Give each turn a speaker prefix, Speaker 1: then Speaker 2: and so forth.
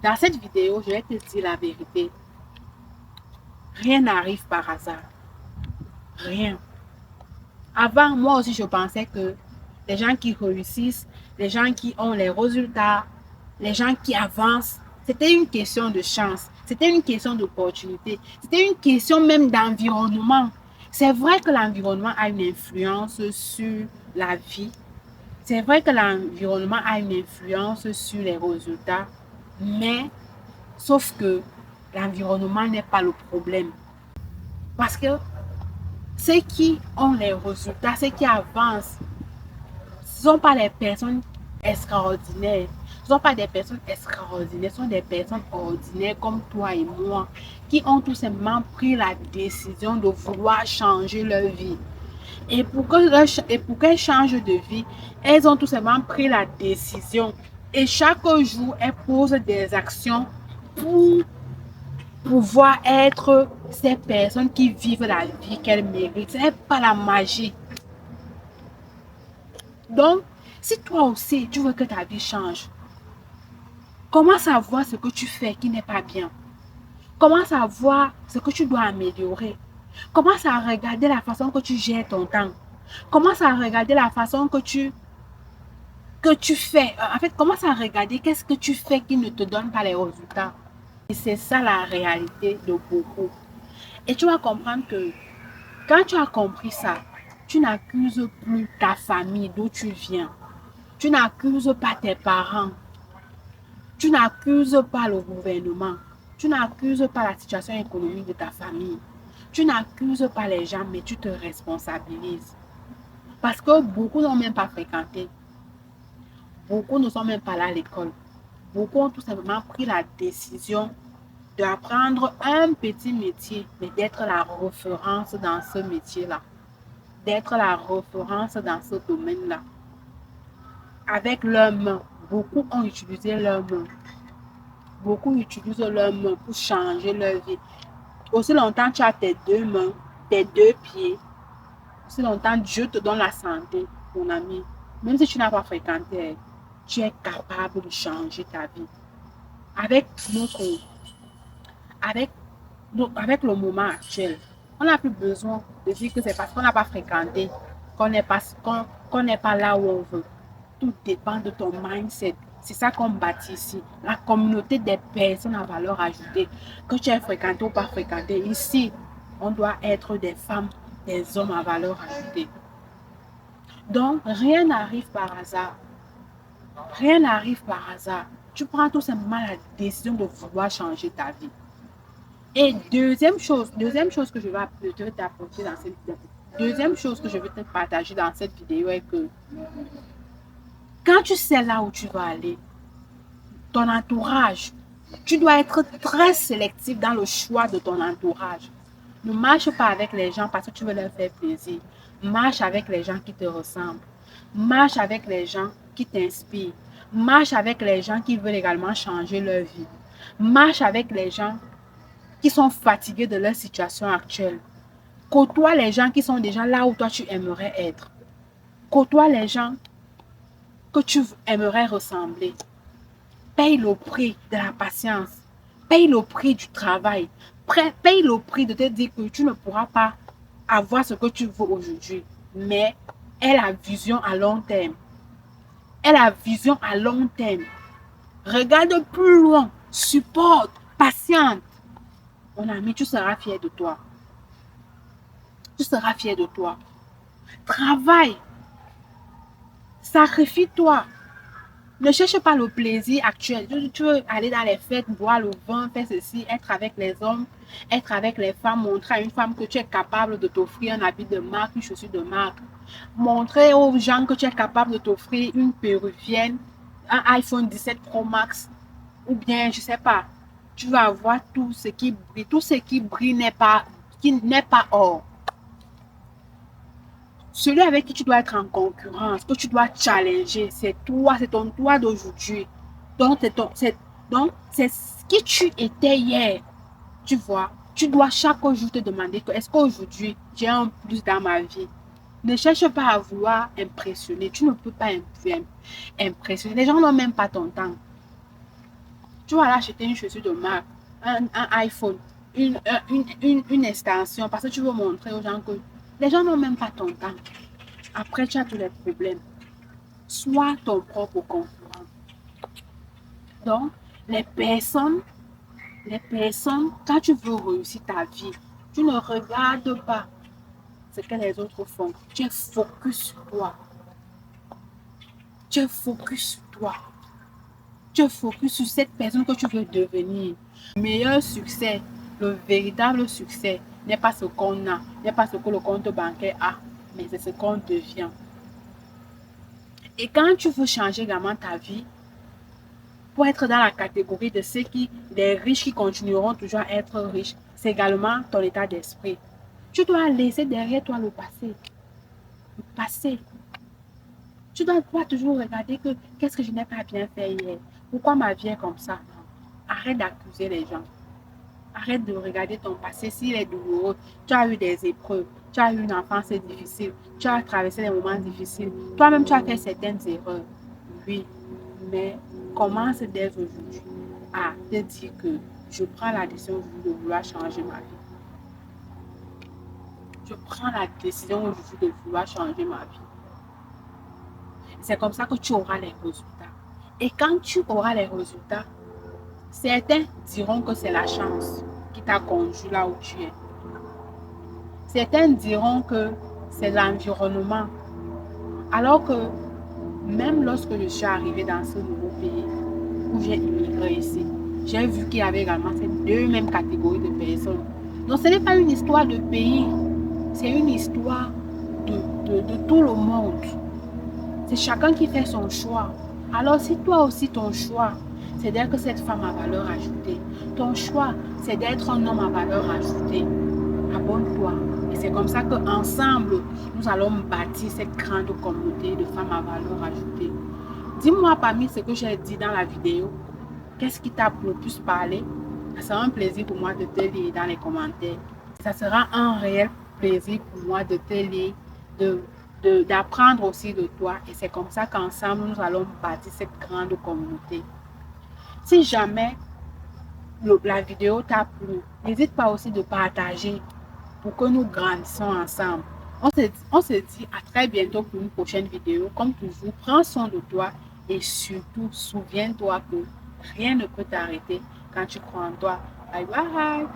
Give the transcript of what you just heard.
Speaker 1: Dans cette vidéo, je vais te dire la vérité. Rien n'arrive par hasard. Rien. Avant, moi aussi, je pensais que les gens qui réussissent, les gens qui ont les résultats, les gens qui avancent, c'était une question de chance. C'était une question d'opportunité. C'était une question même d'environnement. C'est vrai que l'environnement a une influence sur la vie. C'est vrai que l'environnement a une influence sur les résultats. Mais, sauf que l'environnement n'est pas le problème. Parce que ceux qui ont les résultats, ceux qui avancent, ce ne sont pas les personnes extraordinaires. Ce ne sont pas des personnes extraordinaires, ce sont des personnes ordinaires comme toi et moi qui ont tout simplement pris la décision de vouloir changer leur vie. Et pour qu'elles changent de vie, elles ont tout simplement pris la décision. Et chaque jour, elles posent des actions pour pouvoir être ces personnes qui vivent la vie qu'elles méritent. Ce n'est pas la magie. Donc, si toi aussi, tu veux que ta vie change, commence à voir ce que tu fais qui n'est pas bien. Commence à voir ce que tu dois améliorer. Commence à regarder la façon que tu gères ton temps. Commence à regarder la façon que tu fais. En fait, commence à regarder qu'est-ce que tu fais qui ne te donne pas les résultats. Et c'est ça la réalité de beaucoup. Et tu vas comprendre que quand tu as compris ça, tu n'accuses plus ta famille d'où tu viens. Tu n'accuses pas tes parents. Tu n'accuses pas le gouvernement. Tu n'accuses pas la situation économique de ta famille. Tu n'accuses pas les gens, mais tu te responsabilises. Parce que beaucoup n'ont même pas fréquenté. Beaucoup ne sont même pas là à l'école. Beaucoup ont tout simplement pris la décision d'apprendre un petit métier, mais d'être la référence dans ce métier-là. D'être la référence dans ce domaine-là. Avec leurs mains. Beaucoup ont utilisé leurs mains. Beaucoup utilisent leurs mains pour changer leur vie. Aussi longtemps tu as tes deux mains, tes deux pieds, aussi longtemps Dieu te donne la santé, mon ami. Même si tu n'as pas fréquenté, tu es capable de changer ta vie. Avec notre, avec, avec le moment actuel, on n'a plus besoin de dire que c'est parce qu'on n'a pas fréquenté qu'on n'est pas, qu'on n'est pas là où on veut. Tout dépend de ton mindset. C'est ça qu'on bâtit ici. La communauté des personnes à valeur ajoutée. Que tu aies fréquenté ou pas fréquenté. Ici, on doit être des femmes, des hommes à valeur ajoutée. Donc, rien n'arrive par hasard. Rien n'arrive par hasard. Tu prends tout simplement la décision de vouloir changer ta vie. Et deuxième chose que je vais t'apporter dans cette vidéo, deuxième chose que je vais te partager dans cette vidéo est que quand tu sais là où tu vas aller, ton entourage, tu dois être très sélectif dans le choix de ton entourage. Ne marche pas avec les gens parce que tu veux leur faire plaisir. Marche avec les gens qui te ressemblent. Marche avec les gens qui t'inspirent. Marche avec les gens qui veulent également changer leur vie. Marche avec les gens qui sont fatigués de leur situation actuelle. Côtoie les gens qui sont déjà là où toi tu aimerais être. Côtoie les gens que tu aimerais ressembler. Paye le prix de la patience. Paye le prix du travail. Paye le prix de te dire que tu ne pourras pas avoir ce que tu veux aujourd'hui. Mais aie la vision à long terme. Aie la vision à long terme. Regarde plus loin. Supporte. Patiente. Mon ami, tu seras fier de toi. Tu seras fier de toi. Travaille. Sacrifie-toi. Ne cherche pas le plaisir actuel. Tu veux aller dans les fêtes, boire le vin, faire ceci, être avec les hommes, être avec les femmes, montrer à une femme que tu es capable de t'offrir un habit de marque, une chaussure de marque. Montrer aux gens que tu es capable de t'offrir une péruvienne, un iPhone 17 Pro Max, ou bien, je ne sais pas, tu vas avoir tout ce qui brille. Tout ce qui brille n'est pas or. Celui avec qui tu dois être en concurrence, que tu dois challenger, c'est toi, c'est ton toi d'aujourd'hui. Donc, c'est ce qui tu étais hier. Tu vois, tu dois chaque jour te demander que est-ce qu'aujourd'hui, j'ai un plus dans ma vie. Ne cherche pas à vouloir impressionner. Tu ne peux pas impressionner. Les gens n'ont même pas ton temps. Tu vas aller acheter une chaussure de marque, un iPhone, une extension parce que tu veux montrer aux gens que les gens n'ont même pas ton temps. Après, tu as tous les problèmes. Sois ton propre concurrent. Donc, les personnes, quand tu veux réussir ta vie, tu ne regardes pas ce que les autres font. Tu es focus sur toi. Tu es focus sur toi. Tu es focus sur cette personne que tu veux devenir. Le meilleur succès, le véritable succès, n'est pas ce qu'on a, n'est pas ce que le compte bancaire a, mais c'est ce qu'on devient. Et quand tu veux changer également ta vie, pour être dans la catégorie de ceux qui, les riches qui continueront toujours à être riches, c'est également ton état d'esprit. Tu dois laisser derrière toi le passé. Le passé. Tu dois pas toujours regarder que qu'est-ce que je n'ai pas bien fait hier. Pourquoi ma vie est comme ça? Arrête d'accuser les gens. Arrête de regarder ton passé s'il est douloureux. Tu as eu des épreuves. Tu as eu une enfance difficile. Tu as traversé des moments difficiles. Toi-même, tu as fait certaines erreurs. Oui, mais commence dès aujourd'hui à te dire que je prends la décision de vouloir changer ma vie. Je prends la décision aujourd'hui de vouloir changer ma vie. C'est comme ça que tu auras les résultats. Et quand tu auras les résultats, certains diront que c'est la chance qui t'a conduit là où tu es. Certains diront que c'est l'environnement. Alors que même lorsque je suis arrivée dans ce nouveau pays où j'ai immigré ici, j'ai vu qu'il y avait également ces deux mêmes catégories de personnes. Donc ce n'est pas une histoire de pays, c'est une histoire de tout le monde. C'est chacun qui fait son choix. Alors si toi aussi ton choix, c'est d'être cette femme à valeur ajoutée, ton choix, c'est d'être un homme à valeur ajoutée, abonne-toi. Et c'est comme ça qu'ensemble, nous allons bâtir cette grande communauté de femmes à valeur ajoutée. Dis-moi parmi ce que j'ai dit dans la vidéo, qu'est-ce qui t'a le plus parlé? Ça sera un plaisir pour moi de te lire dans les commentaires. Ça sera un réel plaisir pour moi de te lire, d'apprendre aussi de toi. Et c'est comme ça qu'ensemble, nous allons bâtir cette grande communauté. Si jamais la vidéo t'a plu, n'hésite pas aussi de partager pour que nous grandissons ensemble. On se dit à très bientôt pour une prochaine vidéo. Comme toujours, prends soin de toi et surtout, souviens-toi que rien ne peut t'arrêter quand tu crois en toi. Bye bye!